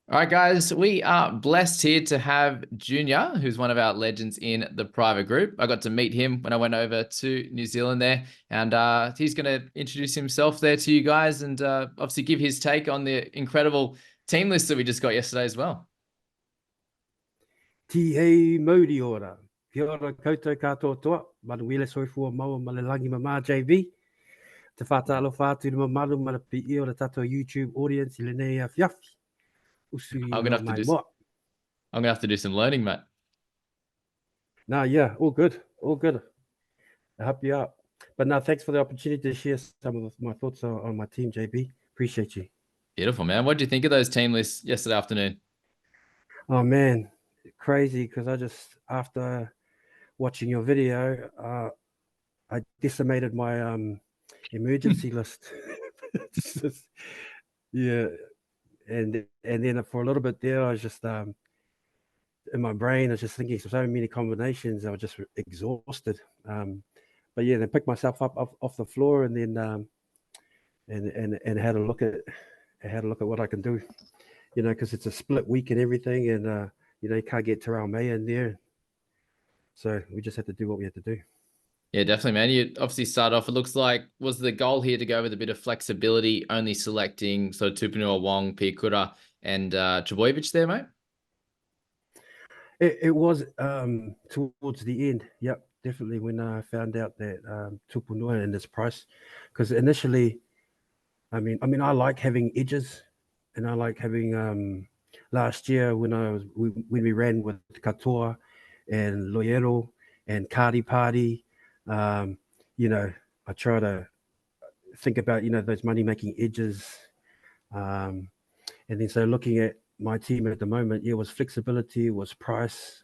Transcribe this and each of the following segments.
All right, guys, we are blessed here to have Junior, who's one of our legends in the private group. I got to meet him when I went over to New Zealand there, and he's going to introduce himself there to you guys and obviously give his take on the incredible team list that we just got yesterday as well. Tihei mauri ora. Kia ora koutou katoa toa. Manuele soifua maua malelangi mama JV. Te whātalo whātu ni mamaru mana pi i ora tato YouTube audience i lenei a whiawhi. Usui I'm gonna no have to mai do. moa. I'm gonna have to do some learning, mate. Nah, yeah, all good. All good. I help you out. But now, thanks for the opportunity to share some of my thoughts on my team, JB. Appreciate you. Beautiful, man. What do you think of those team lists yesterday afternoon? Oh, man. Crazy because after watching your video, I decimated my emergency list. Yeah, and then for a little bit there, I was just in my brain, I was just thinking so many combinations. I was just exhausted. But yeah, then picked myself up off the floor and then and had a look at what I can do. You know, because it's a split week and everything, and you know, you can't get Terrell May in there, so we just had to do what we had to do. Yeah, definitely, man. You obviously start off. It looks like was the goal here to go with a bit of flexibility, only selecting sort of Tupanua, Wong, Piakura, and Trbojevic there, mate. It was towards the end. Yep, definitely when I found out that Tupunua and its price, because initially, I mean, I like having edges, and I like having last year when we ran with Katoa and Loyero and Kari Party, um, you know, I try to think about those money making edges, um, and then so looking at my team at the moment, yeah, was flexibility, was price.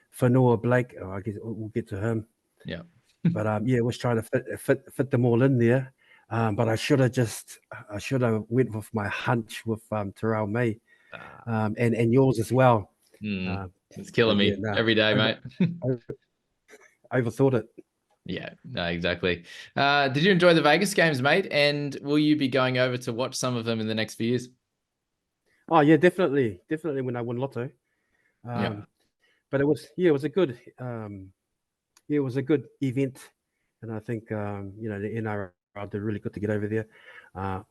Fanua Blake, I guess we'll get to him. Yeah. But yeah, was trying to fit them all in there. But I should have went with my hunch with Terrell May, and yours as well. It's killing Yeah, me every day, mate. I overthought it. Yeah, no, exactly. Did you enjoy the Vegas games, mate? And will you be going over to watch some of them in the next few years? Oh yeah, definitely when I won Lotto. Yeah. But it was a good it was a good event, and I think the NRL did really good to get over there.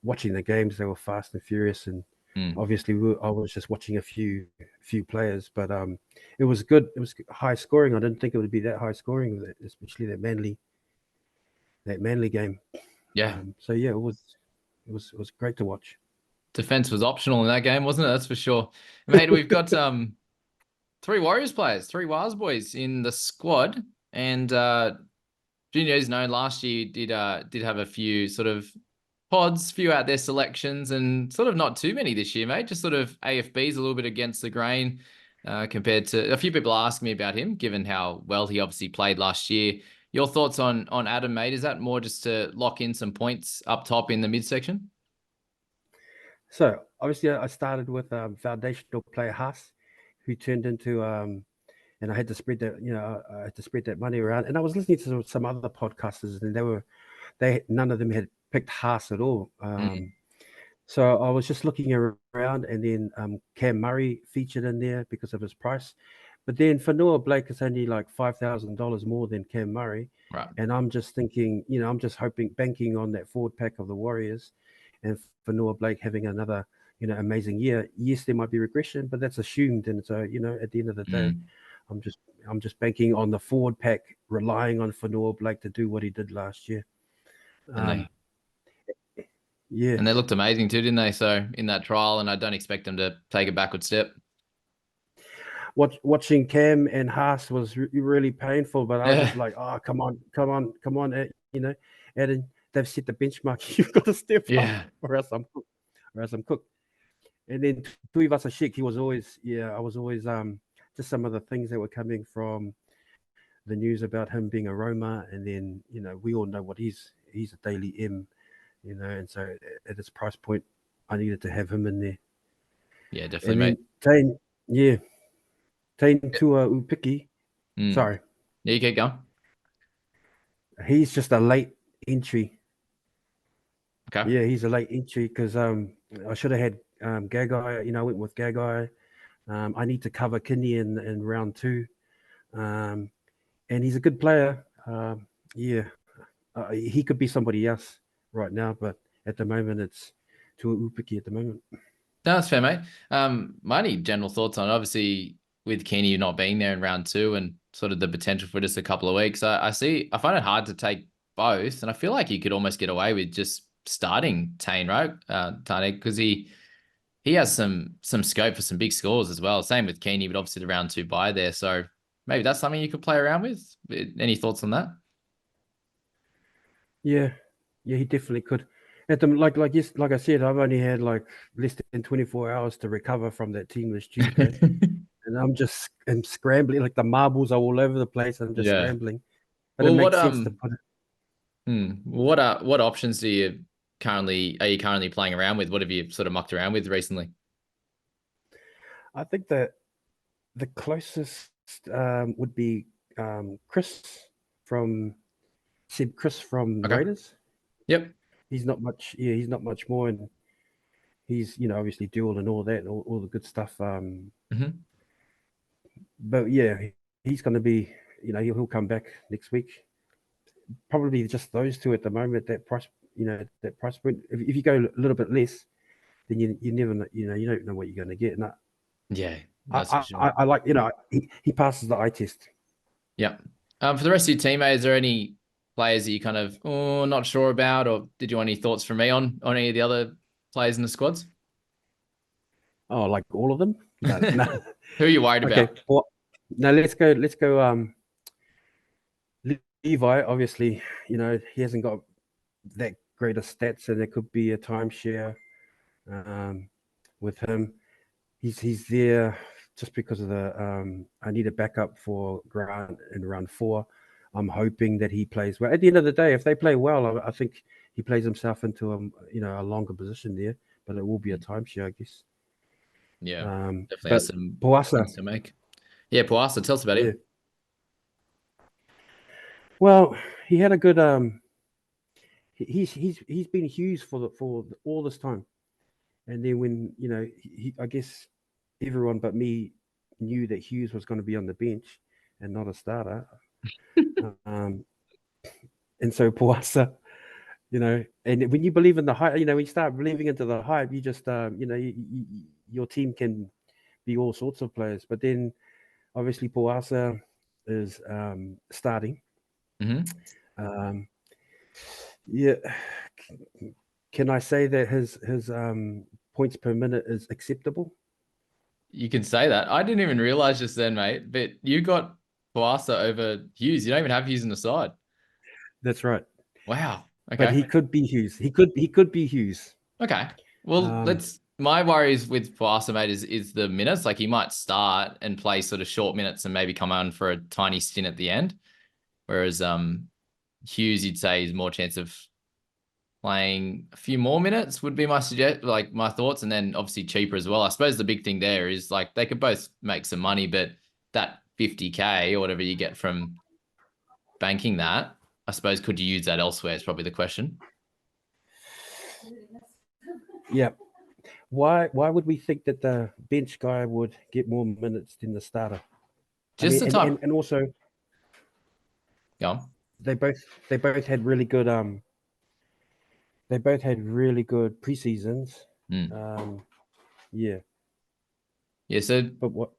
Watching the games, they were fast and furious, and obviously I was just watching a few players, but it was good. It was high scoring. I didn't think it would be that high scoring, especially that Manly game. Yeah. So yeah, it was great to watch. Defense was optional in that game, wasn't it? That's for sure. Mate, we've got three Warriors players, three Wars boys in the squad, and Junior's known last year did have a few sort of pods, few out there selections, and sort of not too many this year, mate. Just sort of AFBs a little bit against the grain compared to a few people asking me about him, given how well he obviously played last year. Your thoughts on Adam, mate? Is that more just to lock in some points up top in the midsection? So obviously, I started with foundational player Haas, who turned into and I had to spread that I had to spread that money around. And I was listening to some other podcasters, and none of them had picked Haas at all. So I was just looking around, and then Cam Murray featured in there because of his price. But then Fanua Blake is only like $5,000 more than Cam Murray. Right. And I'm just thinking, I'm just banking on that forward pack of the Warriors and Fanua Blake having another, amazing year. Yes, there might be regression, but that's assumed. And so, at the end of the day, I'm just banking on the forward pack, relying on Fanua Blake to do what he did last year. Yeah. And they looked amazing too, didn't they? So in that trial, and I don't expect them to take a backward step. Watching Cam and Haas was really painful, but I was just like, oh, come on, Eden, they've set the benchmark. You've got to step up, or else I'm cooked. And then Tuivasa-Sheck, I was always just some of the things that were coming from the news about him being a Roma, and then we all know what he's a daily M, and so at his price point, I needed to have him in there. Yeah, definitely, mate. Tain Tua Upiki. Sorry. Yeah, you keep going. He's just a late entry. Okay. Yeah, he's a late entry because I should have had Gagai. I went with Gagai. I need to cover Kinney in round two, and he's a good player. Yeah, he could be somebody else right now, but at the moment it's Tua Upiki at the moment. No, that's fair, mate. My only general thoughts on it, obviously with Kenny not being there in round two and sort of the potential for just a couple of weeks, I find it hard to take both, and I feel like you could almost get away with just starting Tane, right? Tane, because he has some scope for some big scores as well. Same with Keeney, but obviously the round two bye there. So maybe that's something you could play around with. Any thoughts on that? Yeah, yeah, he definitely could. At the like I said, I've only had like less than 24 hours to recover from that teamless Tuesday, and I'm scrambling. Like the marbles are all over the place. I'm just Yeah. scrambling, but it Well, makes sense to put it. what options are you currently playing around with? What have you sort of mucked around with recently? I think that the closest would be Chris from Chris from Okay. Raiders. Yep. He's not much. Yeah, he's not much more, and he's obviously dual and all that, and all the good stuff. Hmm. But yeah, he's going to be. He'll come back next week. Probably just those two at the moment. That price. That price point. If you go a little bit less, then you never know, you don't know what you're going to get. And Yeah, I that's for I, sure. I, I like he passes the eye test. Yeah. For the rest of your teammates, is there any players that you kind of not sure about, or did you want any thoughts from me on any of the other players in the squads? Oh, like all of them? No, no. Who are you worried Okay. about? Well, now let's go. Let's go. Levi, obviously, he hasn't got that great of stats, and there could be a timeshare um, with him. He's there just because of the. I need a backup for Grant in round four. I'm hoping that he plays well. At the end of the day, if they play well, I think he plays himself into a longer position there. But it will be a timeshare, I guess. Yeah, definitely has But some Poasa, points to make. Yeah, Poasa, tell us about yeah. him. Well, he had a good. He's been Hughes for all this time. And then when I guess everyone but me knew that Hughes was going to be on the bench and not a starter. Um, and so Poasa, and when you believe in the hype, when you start believing into the hype, you just, your team can be all sorts of players. But then obviously Poasa is starting. Hmm. Um, yeah, can I say that his points per minute is acceptable? You can say that. I didn't even realize just then, mate, but you got Poasa over Hughes. You don't even have Hughes in the side. That's right. Wow. But Okay. he could be Hughes. He could be Hughes. Okay. Well, Um, let's. My worries with Poasa, mate, is the minutes. Like he might start and play sort of short minutes and maybe come on for a tiny stint at the end. Whereas Hughes, you'd say, is more chance of playing a few more minutes would be my thoughts, and then obviously cheaper as well. I suppose the big thing there is like they could both make some money, but that 50K or whatever you get from banking that, I suppose, could you use that elsewhere is probably the question. yeah. Why would we think that the bench guy would get more minutes than the starter? I Just mean, the and type. and, and also Yeah. they both they both had really good preseasons. Mm. Um, yeah, Yeah. So but what?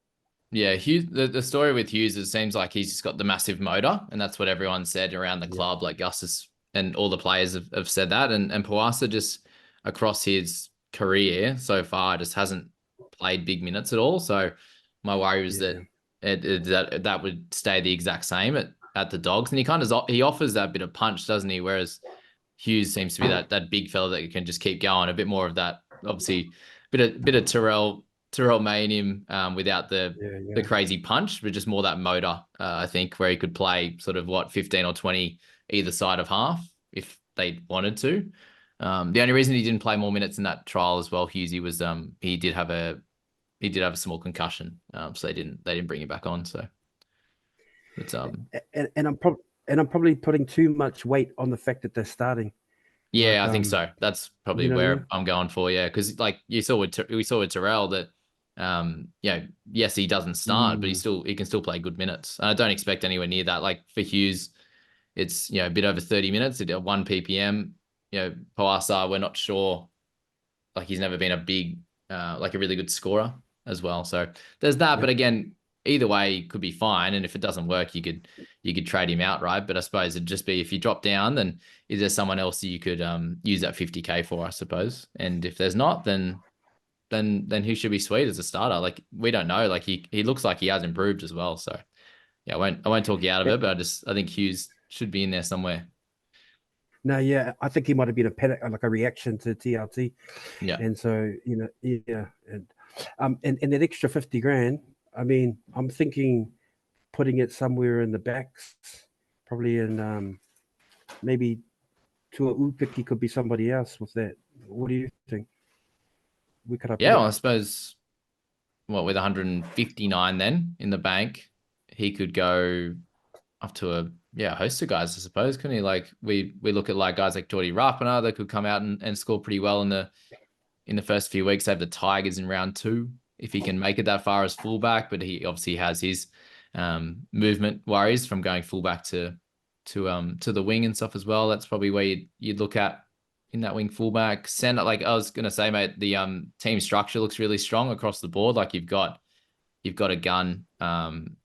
yeah, Hughes. The story with Hughes, it seems like he's just got the massive motor, and that's what everyone said around the Yeah, club. Like Gus and all the players have said that, and Poasa just across his career so far just hasn't played big minutes at all. So my worry was that yeah, that would stay the exact same at the Dogs, and he offers that bit of punch, doesn't he? Whereas Hughes seems to be that big fella that can just keep going. A bit more of that, obviously, bit of Terrell May in him without yeah, the yeah, crazy punch, but just more that motor. I think where he could play sort of 15 or 20 either side of half if they wanted to. The only reason he didn't play more minutes in that trial as well, Hughesy, was he did have a small concussion, so they didn't bring him back on. So it's and I'm probably putting too much weight on the fact that they're starting. Yeah, Like I think so. That's probably you know what I where mean? I'm going for. Yeah, because like we saw with Terrell that, yes, he doesn't start, but Mm, he can still play good minutes. And I don't expect anywhere near that. Like for Hughes, it's a bit over 30 minutes at 1 ppm. Poasa, we're not sure. Like he's never been a big, like a really good scorer as well. So there's that. But yep. again, either way could be fine. And if it doesn't work, you could trade him out, right? But I suppose it'd just be if you drop down, then is there someone else that you could use that 50K for? I suppose. And if there's not, then who should be sweet as a starter? Like we don't know. Like he looks like he has improved as well. So yeah, I won't talk you out of Eh, it, but I think Hughes should be in there somewhere. No, yeah, I think he might have been a panic, like a reaction to TLT, Yeah. and so yeah, and that extra 50 grand. I mean, I'm thinking putting it somewhere in the backs, probably in maybe to a Upiki could be somebody else with that. What do you think? Where could I put Yeah, well, it? I suppose with 159 then in the bank, he could go up to a host of guys, I suppose, couldn't he? Like we look at like guys like Jordy Rapana that could come out and score pretty well in the first few weeks. They have the Tigers in round 2 if he can make it that far as fullback, but he obviously has his movement worries from going fullback to the wing and stuff as well. That's probably where you'd look at in that wing fullback. Center, like I was gonna say, mate, the team structure looks really strong across the board. Like you've got a gun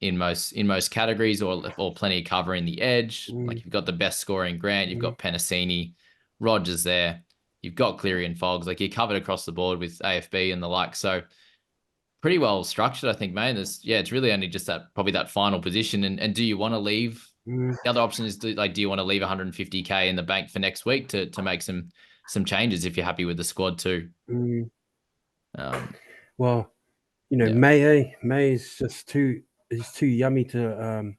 in most categories, or plenty of cover in the edge. Mm, Like you've got the best scoring Grant, you've mm, got Penasini, Rogers there, you've got Cleary and Fogs. Like you're covered across the board with AFB and the like. So pretty well structured, I think, man. It's really only just that final position. And do you want to leave? mm, The other option is do you want to leave 150K in the bank for next week to make some changes if you're happy with the squad too? mm. Um, Well, yeah, May is just too is too yummy to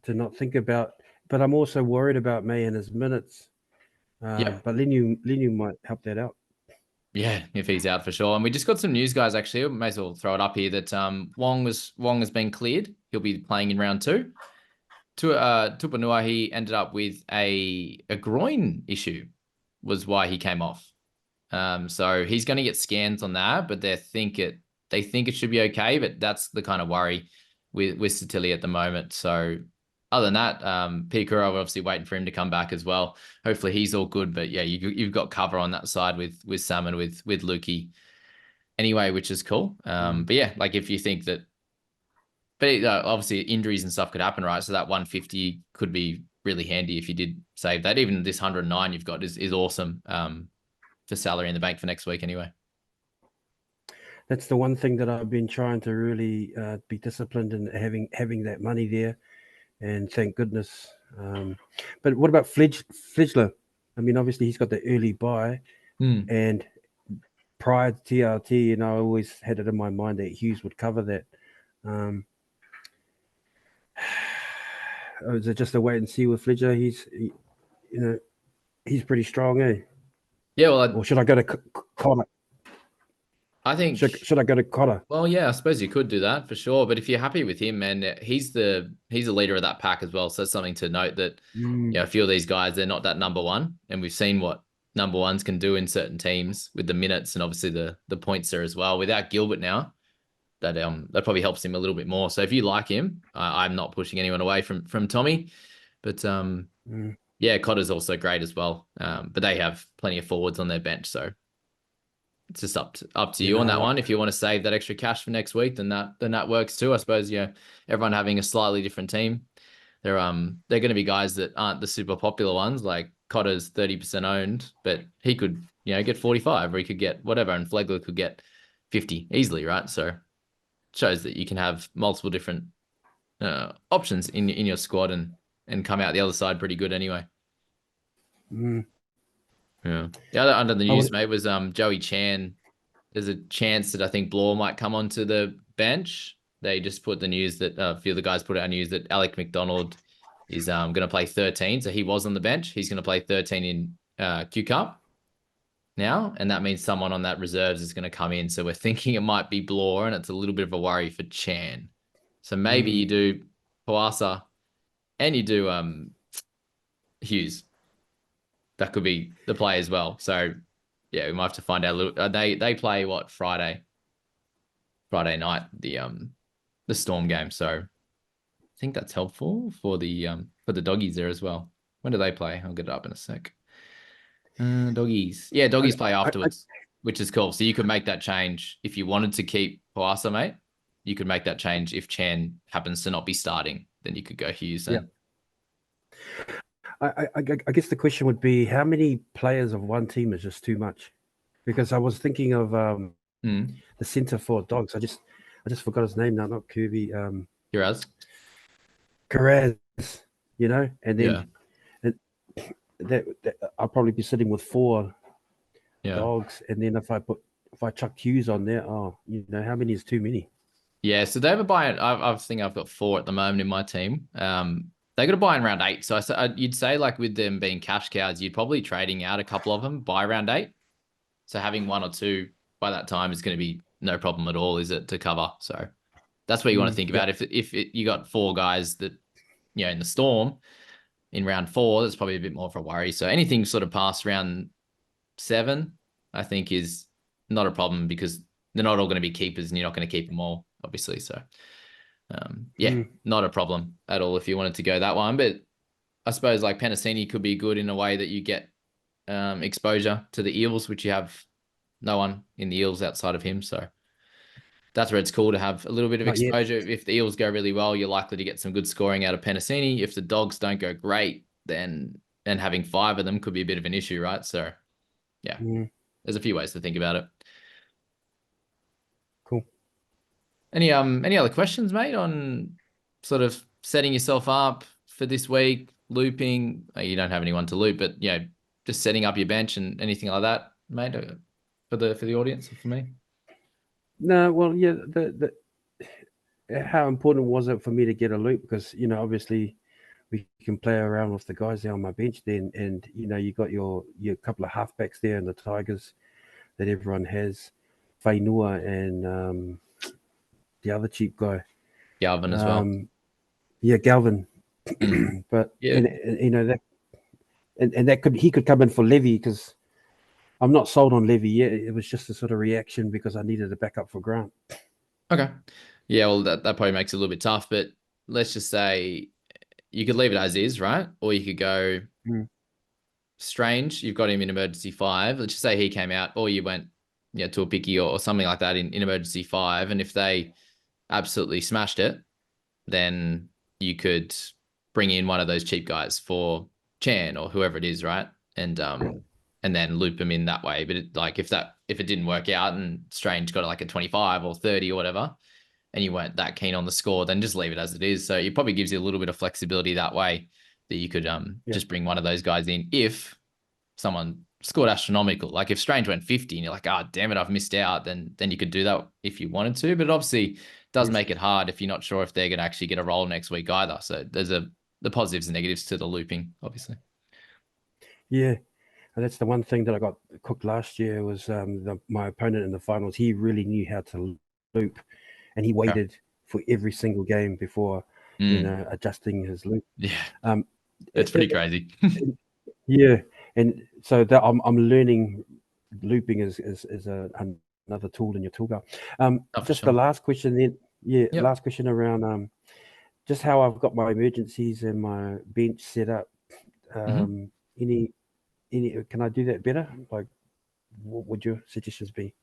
not think about. But I'm also worried about May and his minutes. yeah. But Linu might help that out. Yeah, if he's out for sure. And we just got some news, guys. Actually, we may as well throw it up here that Wong has been cleared. He'll be playing in round 2. Tupanua, he ended up with a groin issue, was why he came off. So he's going to get scans on that, but they think it should be okay. But that's the kind of worry with Satili at the moment. So other than that, Pikura, we're obviously waiting for him to come back as well. Hopefully he's all good. But yeah, you've got cover on that side with Sam and with Lukey anyway, which is cool. Mm, But yeah, like if you think that, but obviously injuries and stuff could happen, right? So that 150 could be really handy if you did save that. Even this 109 you've got is awesome for salary in the bank for next week anyway. that's the one thing that I've been trying to really be disciplined in having that money there, and thank goodness. But what about Fledgler? I mean, obviously he's got the early buy, Hmm. and prior to TRT, I always had it in my mind that Hughes would cover that. Um, is it just a wait and see with Fledger? He's pretty strong, eh? Yeah, well, Or should I go to Connor? I think, Should I go to Connor? well, yeah, I suppose you could do that for sure. But if you're happy with him, man, he's the leader of that pack as well. So that's something to note that, Mm, a few of these guys, they're not that number one. And we've seen what number ones can do in certain teams with the minutes and obviously the points there as well. Without Gilbert now, that probably helps him a little bit more. So if you like him, I'm not pushing anyone away from Tommy. But mm, yeah, Cotter's also great as well. But they have plenty of forwards on their bench. So it's just up to you you on know, that like, one. If you want to save that extra cash for next week, then that works too. I suppose, everyone having a slightly different team. They're going to be guys that aren't the super popular ones. Like Cotter's 30% owned, but he could, get 45, or he could get whatever, and Flegler could get 50 easily, right? So it shows that you can have multiple different options in your squad and come out the other side pretty good anyway. mm, Yeah. The other under the I news, would, mate, was Joey Chan. There's a chance that I think Blore might come onto the bench. They just put the news that a few of the guys put out news that Alec McDonald is going to play 13. So he was on the bench. He's going to play 13 in Q Cup now, and that means someone on that reserves is going to come in. So we're thinking it might be Blore, and it's a little bit of a worry for Chan. So maybe mm, you do Poasa and you do Hughes. that could be the play as well. So yeah, we might have to find out a little. They play what Friday night, the Storm game. So I think that's helpful for the doggies there as well. When do they play? I'll get it up in a sec. Doggies. Yeah, I, doggies play I afterwards, which is cool. So you could make that change if you wanted to keep Poasa, mate. You could make that change if Chan happens to not be starting. Then you could go Hughes yeah. then. I guess the question would be how many players of one team is just too much? Because I was thinking of Mm. the center for dogs. I just forgot his name now. Not Kirby. Heroes. Carraz. And then Yeah. it, that I'll probably be sitting with four Yeah. dogs, and then if I chuck Hughes on there, how many is too many? Yeah, so they have a buy. I think I've got 4 at the moment in my team. They got a buy in round 8. So you'd say like with them being cash cows, you'd probably trading out a couple of them by round 8. So having 1 or 2 by that time is going to be no problem at all, is it, to cover? So that's what you want to think about. Yep. If you got 4 guys that in the Storm in round 4, that's probably a bit more of a worry. So anything sort of past round 7, I think is not a problem because they're not all going to be keepers, and you're not going to keep them all, obviously. So yeah, not a problem at all if you wanted to go that one. But I suppose like Penasini could be good in a way that you get exposure to the Eels, which you have no one in the Eels outside of him. So that's where it's cool to have a little bit of Not yet. exposure. If the Eels go really well, you're likely to get some good scoring out of Penasini. If the Dogs don't go great, then and having 5 of them could be a bit of an issue, right? So yeah, there's a few ways to think about it. Cool. Any other questions, mate, on sort of setting yourself up for this week, looping? You don't have anyone to loop, but just setting up your bench and anything like that, mate, for the audience or for me. No, well, yeah. The how important was it for me to get a loop? Because obviously we can play around with the guys there on my bench then, and you got your couple of halfbacks there in the Tigers that everyone has, Fainua and the other cheap guy, Galvin as well. Yeah, Galvin. But Yeah. that and that he could come in for Levy because I'm not sold on Levy yet. It was just a sort of reaction because I needed a backup for Grant. Okay. Yeah, well, that probably makes it a little bit tough, but let's just say you could leave it as is, right? Or you could go Strange. You've got him in emergency 5. Let's just say he came out, or you went to a picky or something like that in emergency 5. And if they absolutely smashed it, then you could bring in one of those cheap guys for Chan or whoever it is, right? And then loop them in that way. But if it didn't work out and Strange got like a 25 or 30 or whatever, and you weren't that keen on the score, then just leave it as it is. So it probably gives you a little bit of flexibility that way that you could just bring one of those guys in if someone scored astronomical. Like if Strange went 50 and you're like, oh, damn it, I've missed out, then you could do that if you wanted to. But it obviously does make it hard if you're not sure if they're going to actually get a role next week either. So there's the positives and negatives to the looping, obviously. Yeah. And that's the one thing that I got cooked last year was my opponent in the finals. He really knew how to loop, and he waited for every single game before adjusting his loop. Yeah, it's pretty crazy. Yeah, and so that I'm learning looping is another tool in your tool belt. Just sure. the last question then. Yeah, Yep. last question around just how I've got my emergencies and my bench set up. Any can I do that better? Like, what would your suggestions be?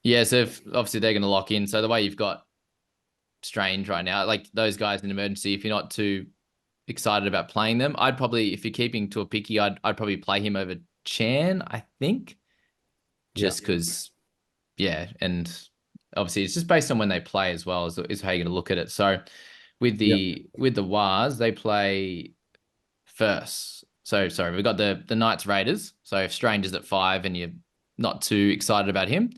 Yeah, so obviously they're going to lock in. So the way you've got Strange right now, like those guys in emergency, if you're not too excited about playing them, I'd probably, if you're keeping to a picky, I'd probably play him over Chan, I think, just because, and obviously it's just based on when they play as well is how you're going to look at it. So with the Wars, they play first. So sorry, we've got the Knights Raiders. So if Strange is at 5 and you're not too excited about him,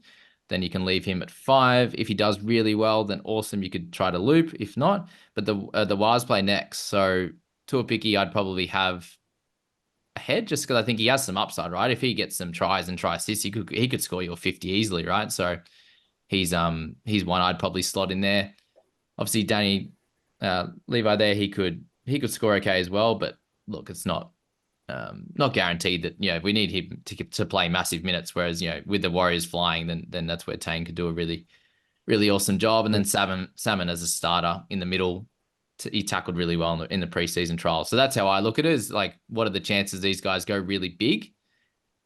then you can leave him at 5. If he does really well, then awesome. You could try to loop. If not, but the Wars play next. So to a picky, I'd probably have ahead just because I think he has some upside, right? If he gets some tries and try assists, he could score your 50 easily, right? So he's one I'd probably slot in there. Obviously, Danny Levi there, he could score okay as well, but look, it's not not guaranteed that, we need him to play massive minutes. Whereas, with the Warriors flying, then that's where Tane could do a really, really awesome job. And Yeah. then Salmon as a starter in the middle, he tackled really well in the preseason trial. So that's how I look at it, is like, what are the chances these guys go really big?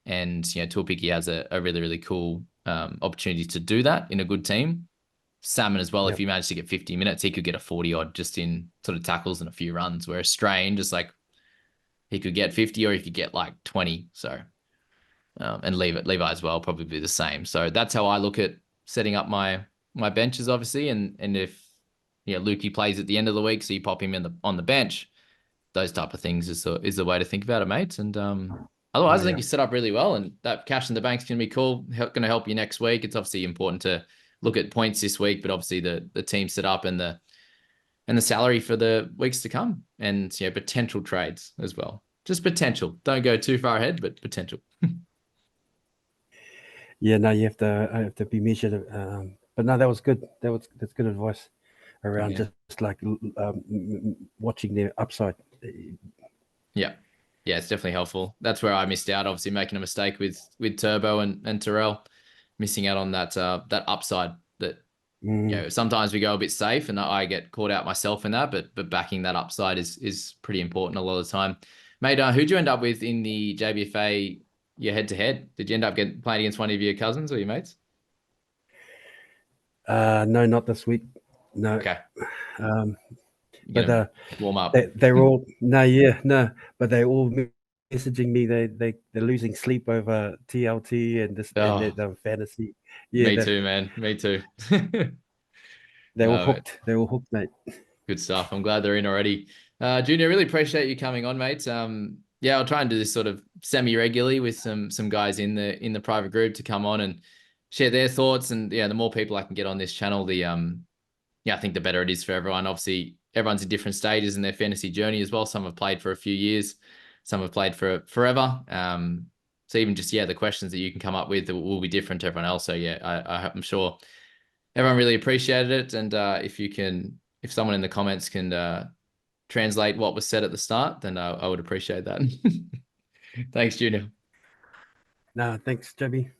And, Tuapiki has a really, really cool opportunity to do that in a good team. Salmon as well, if Yep. he managed to get 50 minutes, he could get a 40 odd just in sort of tackles and a few runs. Whereas Strain, just like, he could get 50 or he could get like 20. So, and Levi as well, probably the same. So that's how I look at setting up my benches, obviously. And if, Lukey plays at the end of the week, so you pop him on the bench, those type of things is the way to think about it, mates. And Oh, otherwise, I think yeah. you set up really well, and that cash in the bank's going to be cool. Going to help you next week. It's obviously important to look at points this week, but obviously the team set up and the salary for the weeks to come, and potential trades as well. Just potential. Don't go too far ahead, but potential. Yeah, no, you have to be measured. But no, that was good. That's good advice around Yeah. just like watching their upside. Yeah. Yeah, it's definitely helpful. That's where I missed out, obviously making a mistake with Turbo and Terrell, missing out on that upside that, Mm. sometimes we go a bit safe, and I get caught out myself in that, but backing that upside is pretty important a lot of the time. Mate, who'd you end up with in the JBFA, your head to head? Did you end up playing against one of your cousins or your mates? No, not this week. No. Okay. Um, You're but gonna warm up. they're all no, yeah, no. But they're all messaging me. They're losing sleep over TLT and this and Oh, that fantasy. Yeah, me too, man. Me too. they're all No, mate. hooked. They're all hooked, mate. Good stuff. I'm glad they're in already. Junior, really appreciate you coming on, mate. Yeah, I'll try and do this sort of semi-regularly with some guys in the private group to come on and share their thoughts. And yeah, the more people I can get on this channel, I think the better it is for everyone. Obviously, everyone's in different stages in their fantasy journey as well. Some have played for a few years, some have played for forever. So even just the questions that you can come up with will be different to everyone else. So yeah, I'm sure everyone really appreciated it. And if someone in the comments can translate what was said at the start, then I would appreciate that. Thanks, Junior. No, thanks, Jabby.